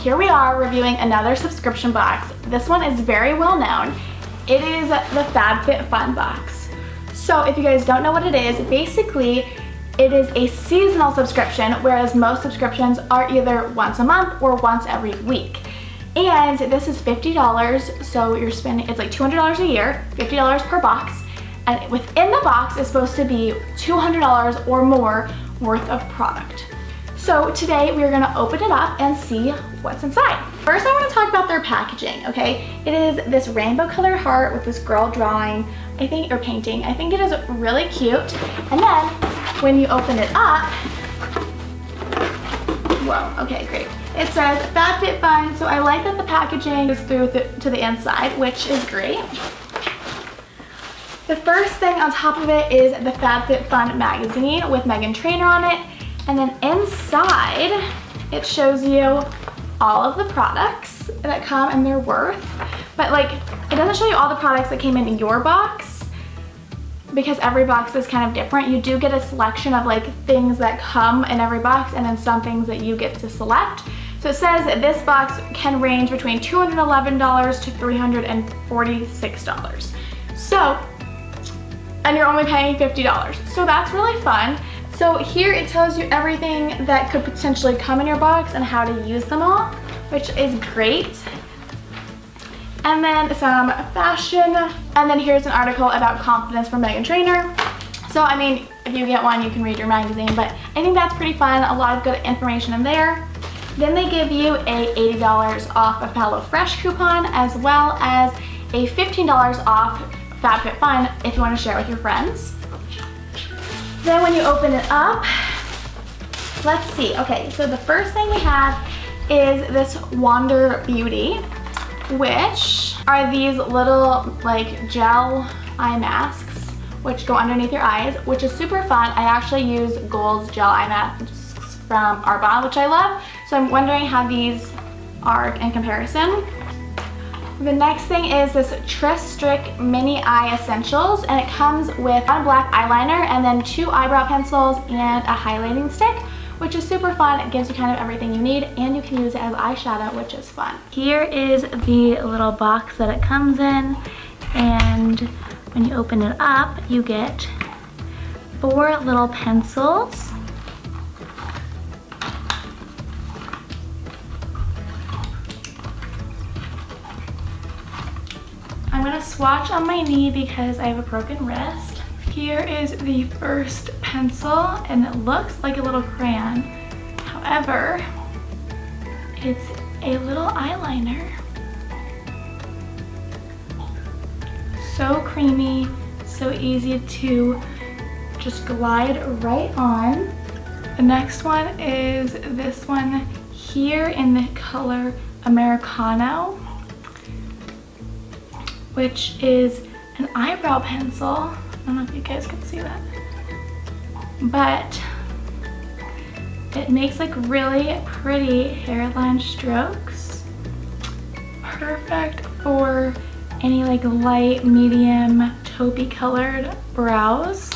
here we are reviewing another subscription box. This one is very well known. It is the Fabfitfun box. So if you guys don't know what it is, basically it is a seasonal subscription, whereas most subscriptions are either once a month or once every week. And this is $50, so you're spending, it's like $200 a year, $50 per box. And within the box is supposed to be $200 or more worth of product. So today we are gonna open it up and see what's inside. First I wanna talk about their packaging, okay? It is this rainbow colored heart with this girl drawing, I think, or painting. I think it is really cute. And then when you open it up, whoa, okay, great. It says Fabfitfun, so I like that the packaging is through to the inside, which is great. The first thing on top of it is the Fabfitfun magazine with Meghan Trainor on it. And then inside, it shows you all of the products that come and their worth. But like, it doesn't show you all the products that came in your box because every box is kind of different. You do get a selection of like things that come in every box and then some things that you get to select. So it says that this box can range between $211 to $346. So, and you're only paying $50. So that's really fun. So here it tells you everything that could potentially come in your box and how to use them all, which is great. And then some fashion. And then here's an article about confidence from Meghan Trainor. So I mean, if you get one, you can read your magazine, but I think that's pretty fun. A lot of good information in there. Then they give you a $80 off a HelloFresh coupon, as well as a $15 off Fabfitfun if you want to share with your friends. Then when you open it up, let's see. Okay, so the first thing we have is this Wander Beauty, which are these little like gel eye masks, which go underneath your eyes, which is super fun. I actually use Gold's gel eye masks from Arbonne, which I love. So I'm wondering how these are in comparison. The next thing is this Trestique Mini Eye Essentials, and it comes with a black eyeliner and then 2 eyebrow pencils and a highlighting stick, which is super fun. It gives you kind of everything you need, and you can use it as eyeshadow, which is fun. Here is the little box that it comes in, and when you open it up, you get 4 little pencils. I'm gonna swatch on my knee because I have a broken wrist. Here is the first pencil, and it looks like a little crayon. However, it's a little eyeliner. So creamy, so easy to just glide right on. The next one is this one here in the color Americano, which is an eyebrow pencil. I don't know if you guys can see that, but it makes like really pretty hairline strokes. Perfect for any like light, medium, taupey colored brows.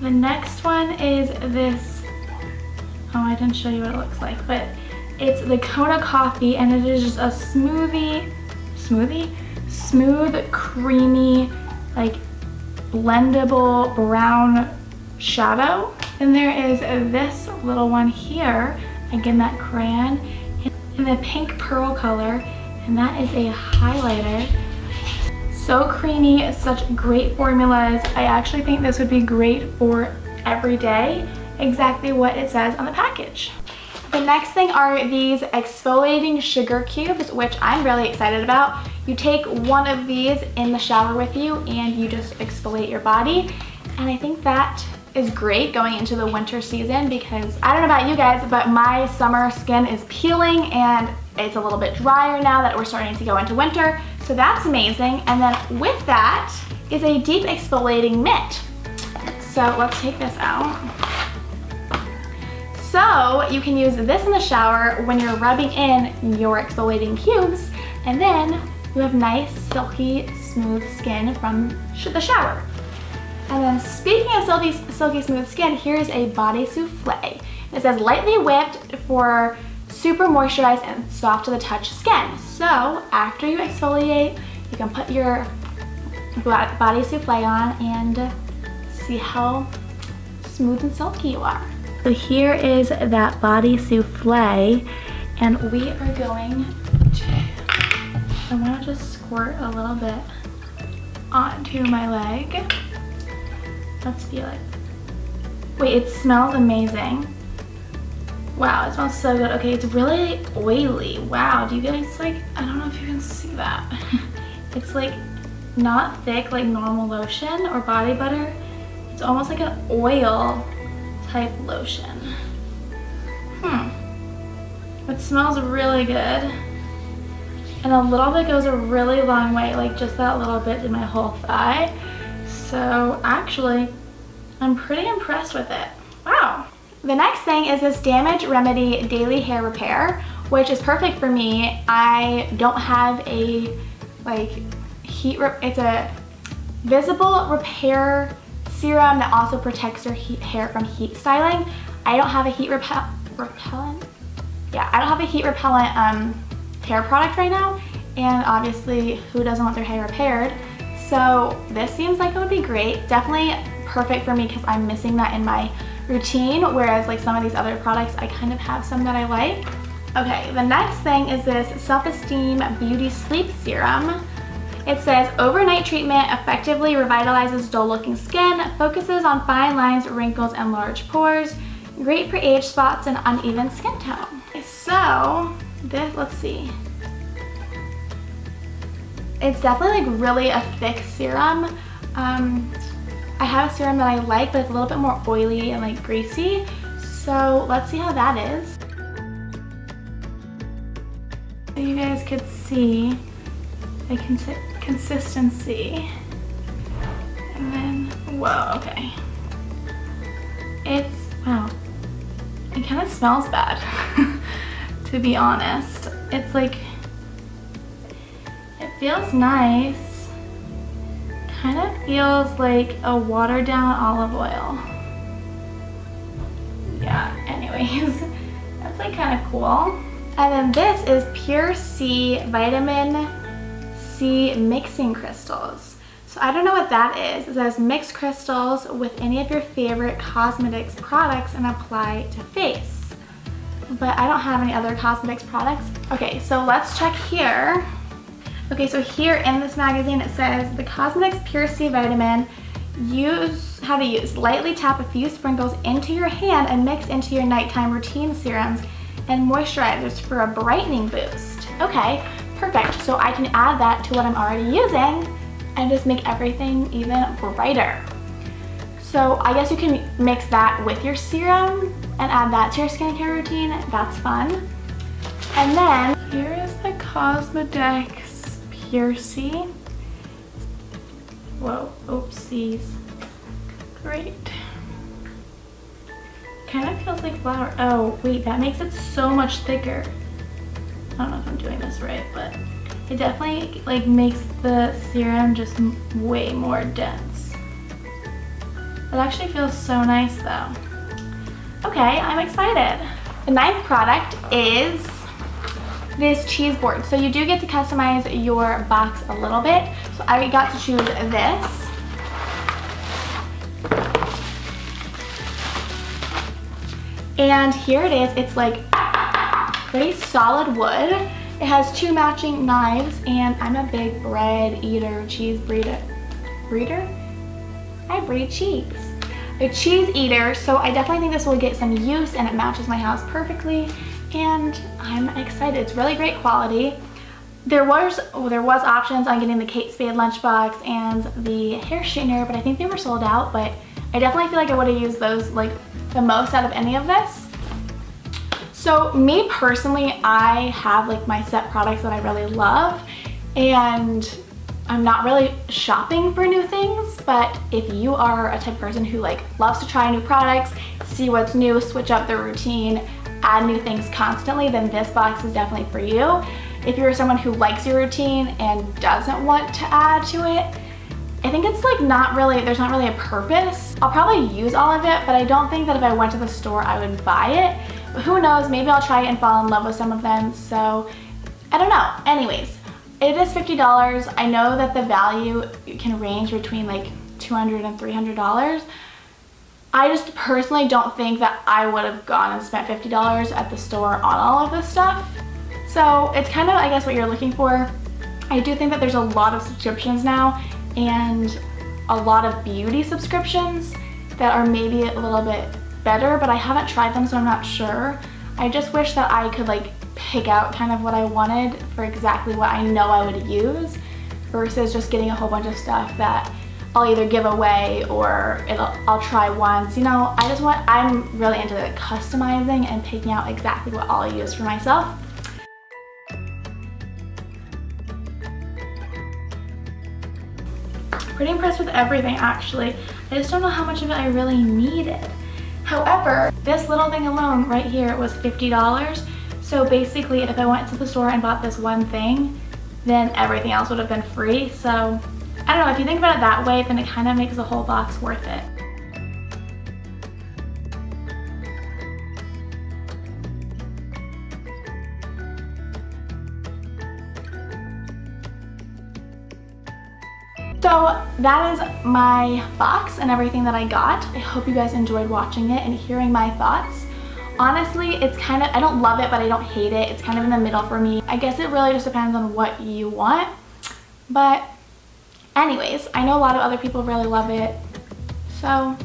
The next one is this, oh, I didn't show you what it looks like, but it's the Kona Coffee, and it is just a smooth, creamy, like blendable brown shadow. And there is this little one here, again that crayon, in the pink pearl color, and that is a highlighter. So creamy, such great formulas. I actually think this would be great for every day, exactly what it says on the package. The next thing are these exfoliating sugar cubes, which I'm really excited about. You take one of these in the shower with you and you just exfoliate your body. And I think that is great going into the winter season, because I don't know about you guys, but my summer skin is peeling and it's a little bit drier now that we're starting to go into winter. So that's amazing. And then with that is a deep exfoliating mitt. So let's take this out. So you can use this in the shower when you're rubbing in your exfoliating cubes, and then you have nice, silky, smooth skin from the shower. And then speaking of silky, smooth skin, here's a body souffle. It says lightly whipped for super moisturized and soft to the touch skin. So after you exfoliate, you can put your body souffle on and see how smooth and silky you are. So here is that body souffle, and we are going to, I'm gonna just squirt a little bit onto my leg. Let's feel it. Wait, it smells amazing. Wow, it smells so good. Okay, it's really oily. Wow, do you guys like, I don't know if you can see that. It's like not thick like normal lotion or body butter. It's almost like an oil type lotion. It smells really good. And a little bit goes a really long way, like just that little bit in my whole thigh. So actually, I'm pretty impressed with it. Wow. The next thing is this Damage Remedy Daily Hair Repair, which is perfect for me. I don't have a like it's a visible repair serum that also protects your hair from heat styling. I don't have a heat repellent. Yeah, I don't have a heat repellent hair product right now, and obviously who doesn't want their hair repaired? So this seems like it would be great. Definitely perfect for me because I'm missing that in my routine, whereas like some of these other products, I kind of have some that I like. Okay, the next thing is this Self-Esteem Beauty Sleep Serum. It says, overnight treatment effectively revitalizes dull looking skin, focuses on fine lines, wrinkles, and large pores, great for age spots and uneven skin tone. So this, let's see. It's definitely like really a thick serum. I have a serum that I like, but it's a little bit more oily and like greasy. So let's see how that is. So you guys could see the consistency. And then, whoa, okay. It's, wow. It kind of smells bad, to be honest. It's like, it feels nice. Kind of feels like a watered down olive oil. Yeah, anyways, that's like kind of cool. And then this is Pure C Vitamin C Mixing Crystals. So I don't know what that is. It says mix crystals with any of your favorite cosmetics products and apply to face. But I don't have any other cosmetics products. Okay, so let's check here. Okay, so here in this magazine it says the Cosmetics Pure C Vitamin, how to use. Lightly tap a few sprinkles into your hand and mix into your nighttime routine serums and moisturizers for a brightening boost. Okay, perfect. So I can add that to what I'm already using and just make everything even brighter. So I guess you can mix that with your serum and add that to your skincare routine. That's fun. And then here is the Cosmetics Pure C. Whoa, oopsies. Great. Kind of feels like flour. Oh, wait, that makes it so much thicker. I don't know if I'm doing this right, but it definitely like makes the serum just way more dense. It actually feels so nice though. Okay, I'm excited. The ninth product is this cheese board. So you do get to customize your box a little bit. So I got to choose this. And here it is. It's like pretty solid wood. It has two matching knives, and I'm a big bread eater, cheese breeder. I breed cheese. A cheese eater, so I definitely think this will get some use and it matches my house perfectly. And I'm excited. It's really great quality. There was options on getting the Kate Spade lunchbox and the hair straightener, but I think they were sold out. But I definitely feel like I would have used those like the most out of any of this. So me personally, I have like my set products that I really love, and I'm not really shopping for new things. But if you are a type of person who like loves to try new products, see what's new, switch up their routine, add new things constantly, then this box is definitely for you. If you're someone who likes your routine and doesn't want to add to it, I think it's like there's not really a purpose. I'll probably use all of it, but I don't think that if I went to the store I would buy it. But who knows, maybe I'll try and fall in love with some of them, so I don't know. Anyways, it is $50. I know that the value can range between like $200 and $300. I just personally don't think that I would have gone and spent $50 at the store on all of this stuff. So it's kind of, I guess, what you're looking for. I do think that there's a lot of subscriptions now and a lot of beauty subscriptions that are maybe a little bit better, but I haven't tried them, so I'm not sure. I just wish that I could like pick out kind of what I wanted for exactly what I know I would use versus just getting a whole bunch of stuff that I'll either give away or I'll try once. You know, I'm really into like customizing and picking out exactly what I'll use for myself. Pretty impressed with everything actually. I just don't know how much of it I really needed. However, this little thing alone right here was $50. So basically if I went to the store and bought this one thing, then everything else would have been free. So I don't know, if you think about it that way, then it kind of makes the whole box worth it. So that is my box and everything that I got. I hope you guys enjoyed watching it and hearing my thoughts. Honestly, it's kind of, I don't love it, but I don't hate it. It's kind of in the middle for me. I guess it really just depends on what you want. But anyways, I know a lot of other people really love it. So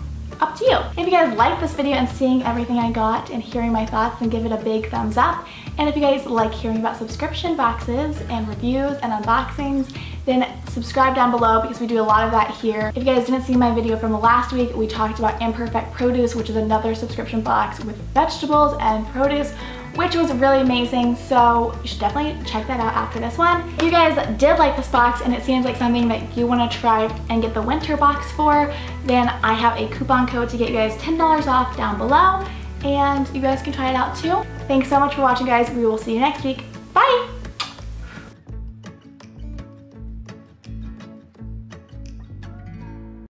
up to you. If you guys like this video and seeing everything I got and hearing my thoughts, then give it a big thumbs up. And if you guys like hearing about subscription boxes and reviews and unboxings, then subscribe down below because we do a lot of that here. If you guys didn't see my video from last week, we talked about Imperfect Produce, which is another subscription box with vegetables and produce, which was really amazing. So you should definitely check that out after this one. If you guys did like this box and it seems like something that you want to try and get the winter box for, then I have a coupon code to get you guys $10 off down below, and you guys can try it out too. Thanks so much for watching, guys. We will see you next week. Bye!